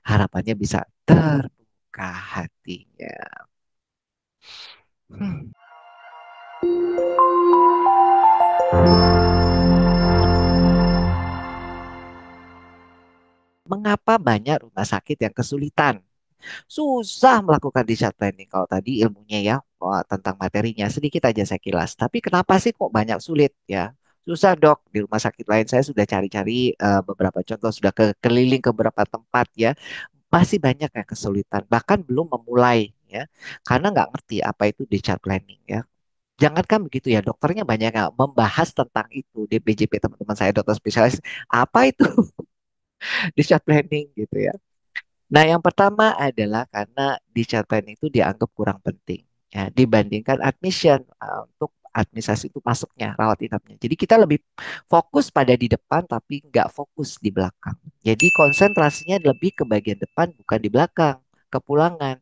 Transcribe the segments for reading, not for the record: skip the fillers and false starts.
Harapannya bisa terbuka hatinya. Hmm. Mengapa banyak rumah sakit yang kesulitan? Susah melakukan discharge planning. Kalau tadi ilmunya ya, wah, tentang materinya sedikit aja saya kilas. Tapi kenapa sih kok banyak sulit ya? Susah dok, di rumah sakit lain saya sudah cari-cari beberapa contoh, sudah keliling ke beberapa tempat ya. Masih banyak yang kesulitan, bahkan belum memulai ya. Karena nggak ngerti apa itu discharge planning ya. Jangankan begitu ya, dokternya banyak yang membahas tentang itu. DPJP teman-teman saya dokter spesialis, apa itu discharge planning gitu ya. Nah, yang pertama adalah karena discharge planning itu dianggap kurang penting ya dibandingkan admission untuk administrasi itu masuknya rawat inapnya. Jadi kita lebih fokus pada di depan tapi nggak fokus di belakang. Jadi konsentrasinya lebih ke bagian depan bukan di belakang, kepulangan.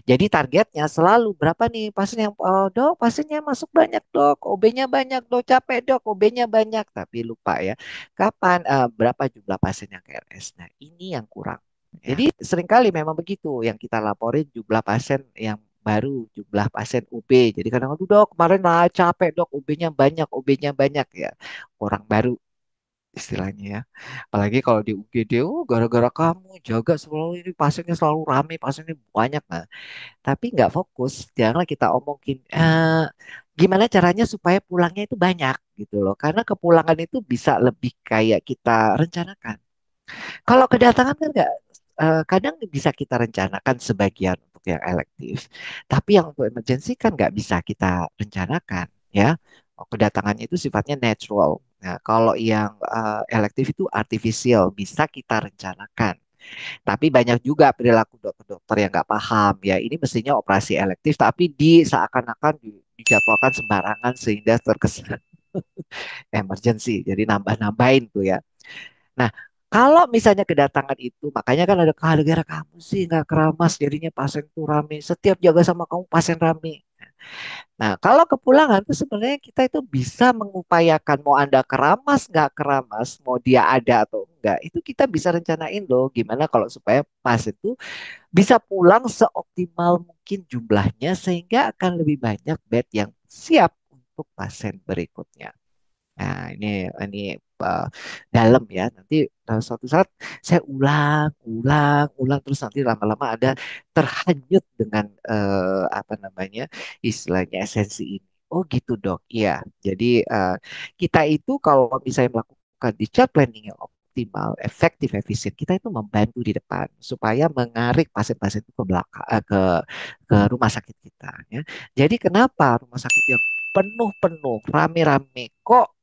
Jadi targetnya selalu berapa nih pasien yang dok pasiennya masuk banyak dok, OB-nya banyak dok, capek dok, OB-nya banyak tapi lupa ya kapan berapa jumlah pasien yang KRS. Nah, ini yang kurang. Jadi seringkali memang begitu yang kita laporin jumlah pasien yang baru, jumlah pasien UB. Jadi kadang aduh dok kemarin capek dok OB-nya banyak, OB-nya banyak ya. Orang baru istilahnya ya. Apalagi kalau di UGD, oh gara-gara kamu jaga selalu ini pasiennya selalu rame, pasiennya banyak. Nah, tapi nggak fokus. Janganlah kita omongin gimana caranya supaya pulangnya itu banyak gitu loh. Karena kepulangan itu bisa lebih kayak kita rencanakan. Kalau kedatangan kan nggak, kadang bisa kita rencanakan sebagian untuk yang elektif, tapi yang untuk emergency kan nggak bisa kita rencanakan ya. Oh, kedatangannya itu sifatnya natural. Nah, kalau yang elektif itu artificial, bisa kita rencanakan. Tapi banyak juga perilaku dokter-dokter yang nggak paham ya. Ini mestinya operasi elektif, tapi di seakan-akan dijadwalkan sembarangan sehingga terkesan emergency. Jadi nambah-nambahin tuh ya. Nah, kalau misalnya kedatangan itu, makanya kan ada gara-gara kamu sih nggak keramas, jadinya pasien tuh rame. Setiap jaga sama kamu pasien rame. Nah, kalau kepulangan itu sebenarnya kita itu bisa mengupayakan mau Anda keramas nggak keramas, mau dia ada atau enggak, itu kita bisa rencanain loh gimana kalau supaya pasien itu bisa pulang seoptimal mungkin jumlahnya sehingga akan lebih banyak bed yang siap untuk pasien berikutnya. Nah, ini uh, dalam ya. Nanti suatu saat saya ulang, ulang, ulang terus nanti lama-lama ada terhanyut dengan apa namanya istilahnya esensi ini. Oh gitu dok. Iya. Jadi kita itu kalau misalnya melakukan discharge planning yang optimal, efektif, efisien, kita itu membantu di depan supaya mengarik pasien-pasien itu ke belakang, ke rumah sakit kita. Ya. Jadi kenapa rumah sakit yang penuh-penuh, rame-rame, kok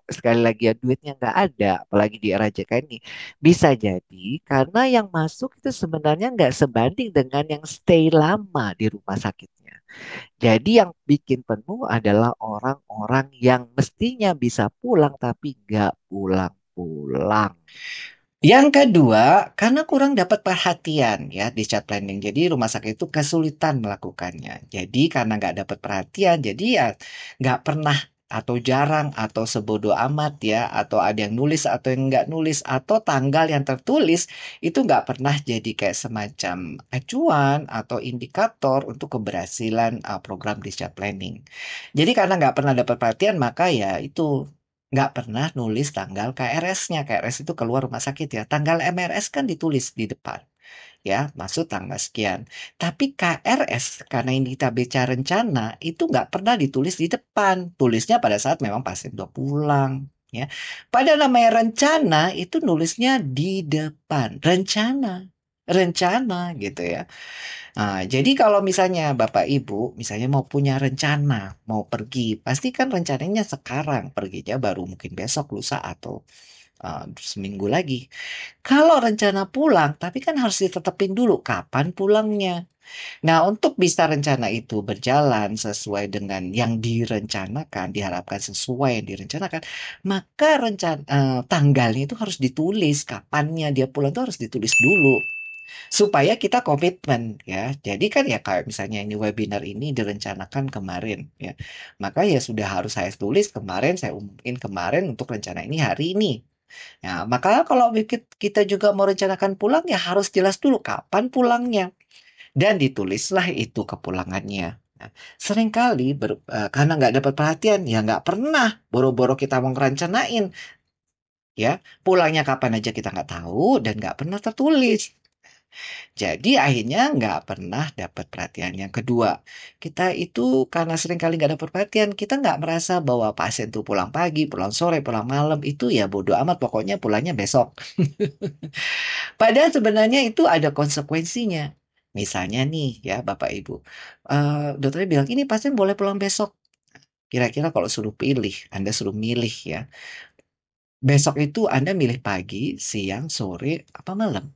sekali lagi ya duitnya nggak ada, apalagi di era JK ini bisa jadi karena yang masuk itu sebenarnya nggak sebanding dengan yang stay lama di rumah sakitnya. Jadi yang bikin penuh adalah orang-orang yang mestinya bisa pulang tapi nggak pulang-pulang. Yang kedua, karena kurang dapat perhatian ya di chat planning. Jadi rumah sakit itu kesulitan melakukannya. Jadi karena nggak dapat perhatian, jadi ya nggak pernah atau jarang atau sebodoh amat ya atau ada yang nulis atau yang nggak nulis atau tanggal yang tertulis itu nggak pernah jadi kayak semacam acuan atau indikator untuk keberhasilan program discharge planning. Jadi karena nggak pernah dapat perhatian maka ya itu nggak pernah nulis tanggal KRS-nya. KRS itu keluar rumah sakit ya. Tanggal MRS kan ditulis di depan. Ya, masuk tanggal sekian. Tapi KRS, karena ini kita bicara rencana, itu nggak pernah ditulis di depan. Tulisnya pada saat memang pasien udah pulang. Ya, pada namanya rencana itu nulisnya di depan. Rencana, rencana gitu ya. Nah, jadi kalau misalnya Bapak Ibu, misalnya mau punya rencana, mau pergi, pasti kan rencananya sekarang, perginya baru mungkin besok, lusa, atau seminggu lagi. Kalau rencana pulang, tapi kan harus ditetepin dulu kapan pulangnya. Nah, untuk bisa rencana itu berjalan sesuai dengan yang direncanakan, diharapkan sesuai yang direncanakan, maka tanggalnya itu harus ditulis, kapannya dia pulang itu harus ditulis dulu supaya kita komitmen ya. Jadi kan ya kayak misalnya ini webinar ini direncanakan kemarin ya. Maka ya sudah harus saya tulis kemarin, saya umumin kemarin untuk rencana ini hari ini. Nah, maka kalau kita juga mau rencanakan pulang ya harus jelas dulu kapan pulangnya dan ditulislah itu kepulangannya. Nah, seringkali karena nggak dapat perhatian ya nggak pernah boro-boro kita mau ngerencanain ya pulangnya kapan aja kita nggak tahu dan nggak pernah tertulis. Jadi akhirnya nggak pernah dapat perhatian. Yang kedua, kita itu karena sering kali nggak dapat perhatian, kita nggak merasa bahwa pasien tuh pulang pagi, pulang sore, pulang malam itu ya bodo amat, pokoknya pulangnya besok. Padahal sebenarnya itu ada konsekuensinya. Misalnya nih ya Bapak Ibu, dokternya bilang ini pasien boleh pulang besok. Kira-kira kalau suruh pilih, Anda suruh milih ya. Besok itu Anda milih pagi, siang, sore, apa malam?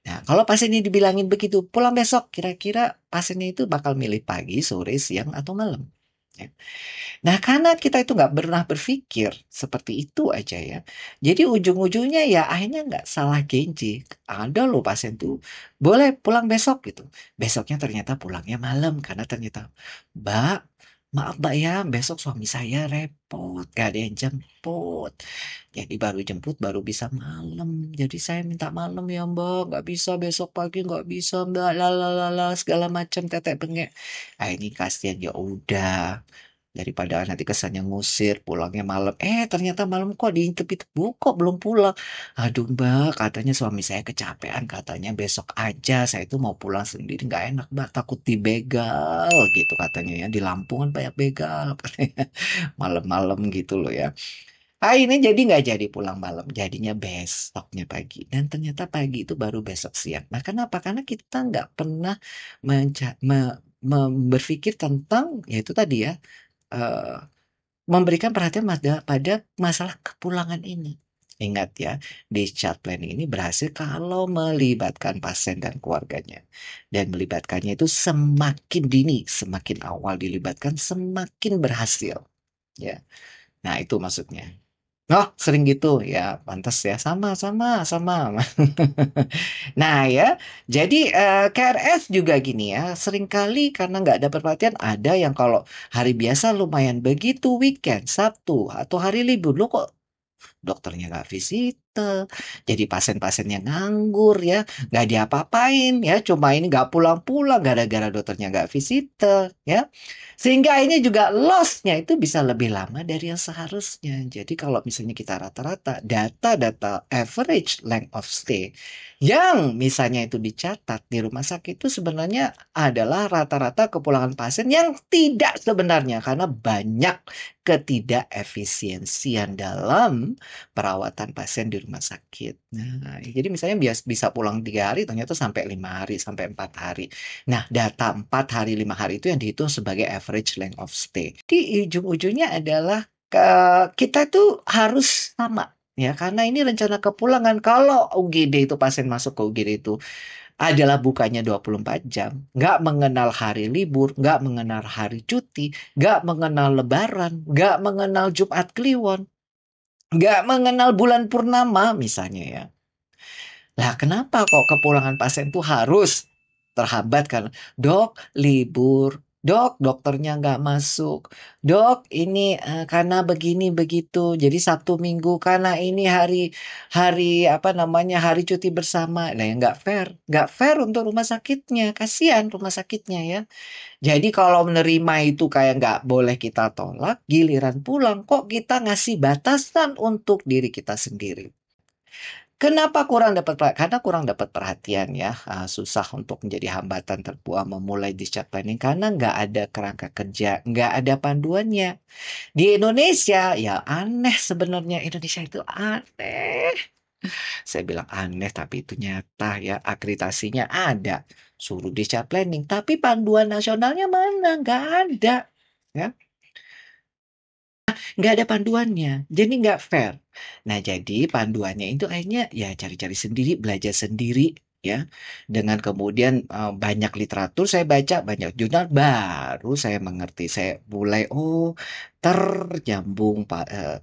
Nah, kalau pasiennya dibilangin begitu, pulang besok, kira-kira pasiennya itu bakal milih pagi, sore, siang, atau malam. Ya. Nah, karena kita itu nggak pernah berpikir seperti itu aja ya. Jadi ujung-ujungnya ya akhirnya nggak salah genji. Ada loh pasien tuh, boleh pulang besok gitu. Besoknya ternyata pulangnya malam karena ternyata, Mbak, maaf Mbak ya, besok suami saya repot, gak ada yang jemput. Jadi baru jemput baru bisa malam. Jadi saya minta malam ya Mbak, nggak bisa besok pagi nggak bisa Mbak, lalalala segala macam tetek bengek. Ah ini kasihan ya udah daripada nanti kesannya ngusir pulangnya malam ternyata malam kok diintip-intip kok belum pulang, aduh mbak katanya suami saya kecapean katanya besok aja saya itu mau pulang sendiri nggak enak mbak takut dibegal gitu katanya ya di Lampung kan banyak begal katanya malam-malam gitu loh ya. Ini jadi nggak jadi pulang malam, jadinya besoknya pagi. Dan ternyata pagi itu baru besok siang. Nah, kenapa? Karena kita nggak pernah berpikir tentang, ya itu tadi ya, eh, memberikan perhatian pada masalah kepulangan ini. Ingat ya, discharge planning ini berhasil kalau melibatkan pasien dan keluarganya. Dan melibatkannya itu semakin dini, semakin awal dilibatkan, semakin berhasil. Ya, nah itu maksudnya. Oh, sering gitu ya, pantas ya, sama, sama, sama. Nah ya, jadi KRS juga gini ya, seringkali karena nggak ada perhatian, ada yang kalau hari biasa lumayan begitu weekend, Sabtu atau hari libur, lo kok dokternya nggak visite, jadi pasien-pasiennya nganggur ya, nggak diapa-apain ya, cuma ini nggak pulang-pulang gara-gara dokternya nggak visite ya, sehingga ini juga loss-nya itu bisa lebih lama dari yang seharusnya. Jadi kalau misalnya kita rata-rata data-data average length of stay yang misalnya itu dicatat di rumah sakit itu sebenarnya adalah rata-rata kepulangan pasien yang tidak sebenarnya karena banyak ketidakefisiensian dalam perawatan pasien di rumah sakit. Nah, jadi misalnya bisa pulang 3 hari, ternyata sampai 5 hari, sampai 4 hari. Nah, data 4 hari, 5 hari itu yang dihitung sebagai average length of stay. Di ujung-ujungnya adalah kita tuh harus sama. Ya, karena ini rencana kepulangan. Kalau UGD itu pasien masuk ke UGD itu adalah bukanya 24 jam, nggak mengenal hari libur, nggak mengenal hari cuti, nggak mengenal lebaran, nggak mengenal Jumat Kliwon, nggak mengenal bulan purnama misalnya ya. Lah kenapa kok kepulangan pasien tuh harus terhambat karena dok libur, dok dokternya nggak masuk, dok ini karena begini begitu. Jadi Sabtu Minggu karena ini hari hari apa namanya hari cuti bersama. Nah yang nggak fair untuk rumah sakitnya, kasihan rumah sakitnya ya. Jadi kalau menerima itu kayak nggak boleh kita tolak, giliran pulang kok kita ngasih batasan untuk diri kita sendiri. Kenapa kurang dapat karena kurang dapat perhatian ya, susah untuk menjadi hambatan terbuang memulai discharge planning karena nggak ada kerangka kerja, nggak ada panduannya. Di Indonesia ya aneh sebenarnya Indonesia itu aneh. Saya bilang aneh tapi itu nyata ya akreditasinya ada, suruh discharge planning tapi panduan nasionalnya mana? Nggak ada. Ya. Nggak ada panduannya, jadi nggak fair. Nah, jadi panduannya itu akhirnya ya cari-cari sendiri, belajar sendiri, ya. Dengan kemudian banyak literatur saya baca, banyak jurnal, baru saya mengerti. Saya mulai, oh, ternyambung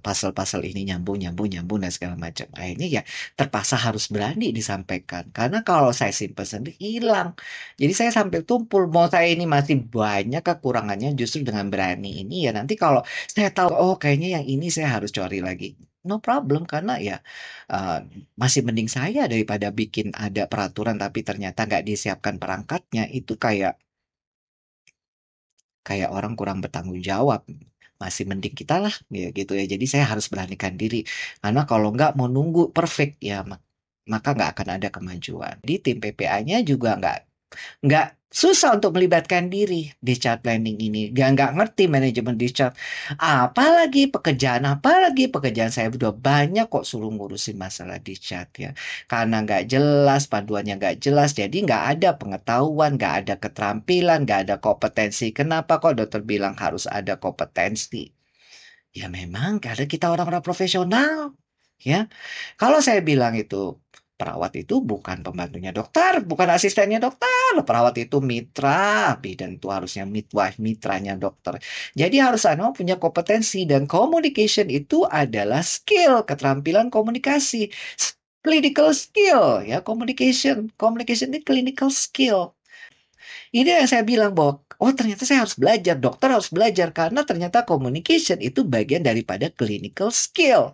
pasal-pasal ini nyambung, nyambung, nyambung, dan segala macam. Akhirnya ya terpaksa harus berani disampaikan. Karena kalau saya simpan sendiri, hilang. Jadi saya sampai tumpul, mau saya ini masih banyak kekurangannya justru dengan berani ini ya nanti kalau saya tahu, oh kayaknya yang ini saya harus cari lagi. no problem karena ya uh, masih mending saya daripada bikin ada peraturan tapi ternyata nggak disiapkan perangkatnya itu kayak kayak orang kurang bertanggung jawab. Masih mending kita lah ya gitu ya. Jadi saya harus beranikan diri. Karena kalau nggak mau nunggu perfect ya maka nggak akan ada kemajuan. Di tim PPA-nya juga nggak susah untuk melibatkan diri di chart planning ini. Nggak ngerti manajemen di chart. Apalagi pekerjaan saya udah banyak kok suruh ngurusin masalah di chart ya. Karena nggak jelas, panduannya nggak jelas, jadi nggak ada pengetahuan, nggak ada keterampilan, nggak ada kompetensi. Kenapa kok dokter bilang harus ada kompetensi? Ya memang karena kita orang-orang profesional. Ya, kalau saya bilang itu perawat itu bukan pembantunya dokter, bukan asistennya dokter. Perawat itu mitra, bidan itu harusnya midwife, mitranya dokter. Jadi harus ada punya kompetensi dan communication itu adalah skill, keterampilan komunikasi. Clinical skill ya, communication ini clinical skill. Ini yang saya bilang bahwa oh ternyata saya harus belajar, dokter harus belajar karena ternyata communication itu bagian daripada clinical skill.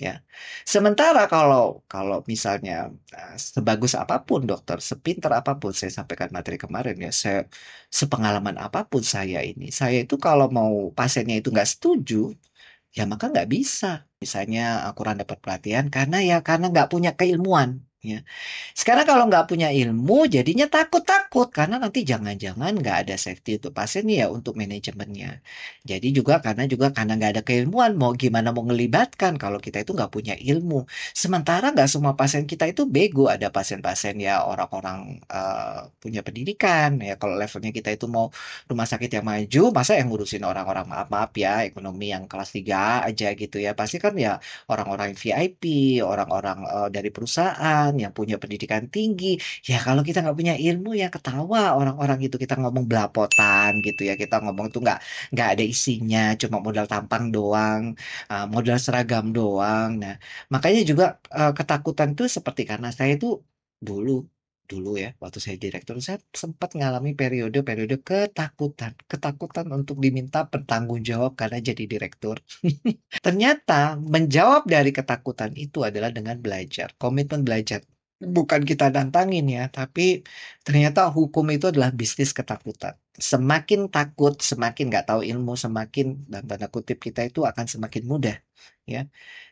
Ya. Sementara kalau kalau misalnya sebagus apapun dokter, sepintar apapun saya sampaikan materi kemarin ya, saya sepengalaman apapun saya itu kalau mau pasiennya itu nggak setuju, ya maka nggak bisa. Misalnya kurang dapat pelatihan karena ya karena nggak punya keilmuan. Ya. Sekarang kalau nggak punya ilmu, jadinya takut-takut karena nanti jangan-jangan nggak ada safety untuk pasien ya untuk manajemennya. Jadi juga karena nggak ada keilmuan, mau gimana mau ngelibatkan kalau kita itu nggak punya ilmu. Sementara nggak semua pasien kita itu bego. Ada pasien-pasien ya orang-orang punya pendidikan ya. Kalau levelnya kita itu mau rumah sakit yang maju, masa yang ngurusin orang-orang maaf-maaf ya ekonomi yang kelas 3 aja gitu ya. Pasti kan ya orang-orang VIP, orang-orang dari perusahaan yang punya pendidikan tinggi. Ya kalau kita nggak punya ilmu ya ketawa orang-orang itu kita ngomong belapotan gitu ya. Kita ngomong tuh nggak ada isinya, cuma modal tampang doang, modal seragam doang. Nah, makanya juga ketakutan tuh seperti karena saya itu dulu dulu ya waktu saya direktur saya sempat mengalami periode-periode ketakutan ketakutan untuk diminta bertanggung jawab karena jadi direktur. Ternyata menjawab dari ketakutan itu adalah dengan belajar, komitmen belajar. Bukan kita nantangin ya, tapi ternyata hukum itu adalah bisnis ketakutan. Semakin takut, semakin nggak tahu ilmu, semakin dan tanda kutip kita itu akan semakin mudah ya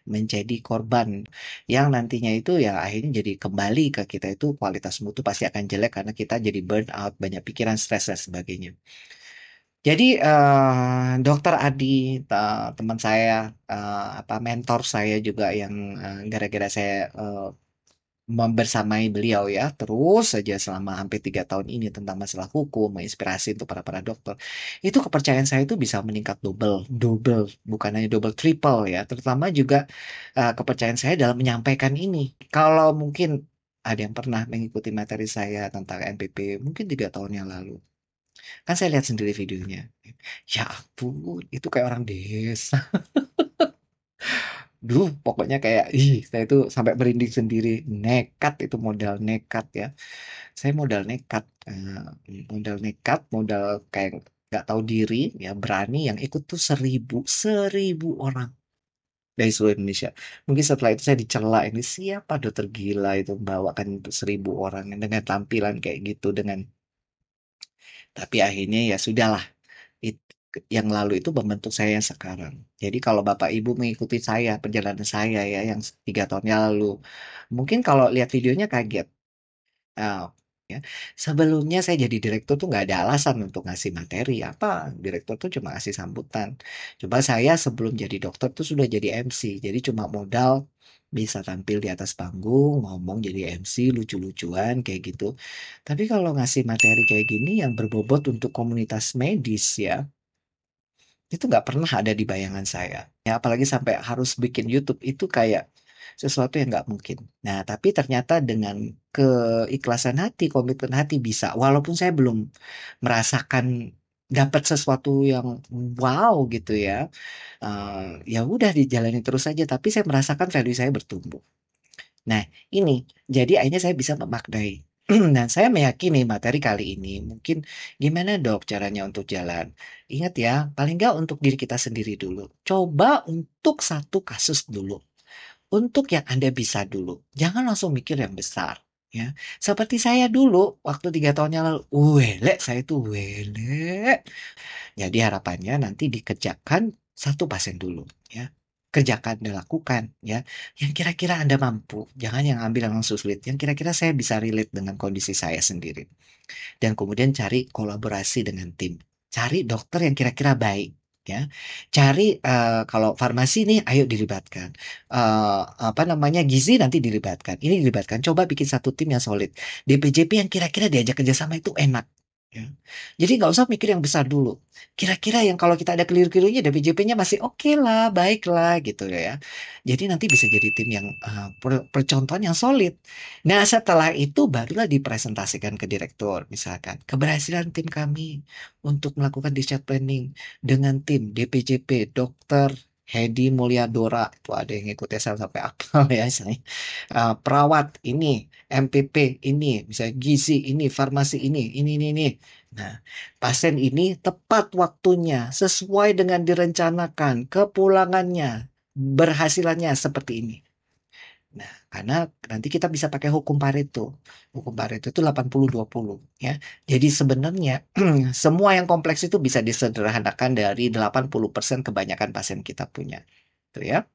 menjadi korban yang nantinya itu ya akhirnya jadi kembali ke kita itu kualitas mutu pasti akan jelek karena kita jadi burn out, banyak pikiran, stres dan sebagainya. Jadi Dokter Adi, teman saya, apa mentor saya juga yang gara-gara saya membersamai beliau ya, terus saja selama hampir 3 tahun ini tentang masalah hukum, menginspirasi untuk para para dokter. Itu kepercayaan saya itu bisa meningkat double, double, bukan hanya double, triple ya. Terutama juga kepercayaan saya dalam menyampaikan ini. Kalau mungkin ada yang pernah mengikuti materi saya tentang NPP, mungkin 3 tahun yang lalu. Kan saya lihat sendiri videonya. Ya ampun, itu kayak orang desa. Duh, pokoknya kayak, ih, saya itu sampai merinding sendiri. Nekat itu modal nekat ya. Saya modal nekat, modal kayak nggak tahu diri, ya berani yang ikut tuh 1.000 orang dari seluruh Indonesia. Mungkin setelah itu saya dicela ini siapa dokter gila itu membawakan untuk 1.000 orang dengan tampilan kayak gitu dengan tapi akhirnya ya sudahlah. It- yang lalu itu membentuk saya yang sekarang. Jadi kalau Bapak Ibu mengikuti saya, perjalanan saya ya yang 3 tahun yang lalu, mungkin kalau lihat videonya kaget. Ah, ya. Sebelumnya saya jadi direktur tuh nggak ada alasan untuk ngasih materi apa. Direktur tuh cuma ngasih sambutan. Coba saya sebelum jadi dokter tuh sudah jadi MC. Jadi cuma modal bisa tampil di atas panggung, ngomong jadi MC, lucu-lucuan kayak gitu. Tapi kalau ngasih materi kayak gini yang berbobot untuk komunitas medis ya, itu nggak pernah ada di bayangan saya. Ya, apalagi sampai harus bikin YouTube itu kayak sesuatu yang nggak mungkin. Nah, tapi ternyata dengan keikhlasan hati, komitmen hati bisa. Walaupun saya belum merasakan dapat sesuatu yang wow gitu ya. Ya udah dijalani terus saja. Tapi saya merasakan value saya bertumbuh. Nah, ini jadi akhirnya saya bisa memaknai. Nah, saya meyakini materi kali ini mungkin gimana dok caranya untuk jalan. Ingat ya, paling nggak untuk diri kita sendiri dulu. Coba untuk satu kasus dulu. Untuk yang Anda bisa dulu. Jangan langsung mikir yang besar. Ya, seperti saya dulu waktu 3 tahun yang lalu, wele saya tuh wele. Jadi harapannya nanti dikerjakan satu pasien dulu ya. Kerjakan dan lakukan ya. Yang kira-kira Anda mampu. Jangan yang ambil yang sulit. Yang kira-kira saya bisa relate dengan kondisi saya sendiri. Dan kemudian cari kolaborasi dengan tim. Cari dokter yang kira-kira baik ya. Cari kalau farmasi nih ayo dilibatkan. Apa namanya gizi nanti dilibatkan. Ini dilibatkan. Coba bikin satu tim yang solid. DPJP yang kira-kira diajak kerjasama itu enak. Ya. Jadi nggak usah mikir yang besar dulu. Kira-kira yang kalau kita ada keliru-kelirunya DPJP-nya masih oke lah, baik lah gitu ya. Jadi nanti bisa jadi tim yang percontohan yang solid. Nah, setelah itu barulah dipresentasikan ke direktur, misalkan. Keberhasilan tim kami untuk melakukan discharge planning dengan tim DPJP, dokter Hedi Mulyadora, itu ada yang ngikutnya sampai apa ya saya. Perawat ini, MPP ini, misalnya gizi ini, farmasi ini. Nah, pasien ini tepat waktunya, sesuai dengan direncanakan, kepulangannya, berhasilannya seperti ini. Nah, karena nanti kita bisa pakai hukum Pareto. Hukum Pareto itu 80-20 ya. Jadi sebenarnya semua yang kompleks itu bisa disederhanakan dari 80% kebanyakan pasien kita punya. Tuh ya.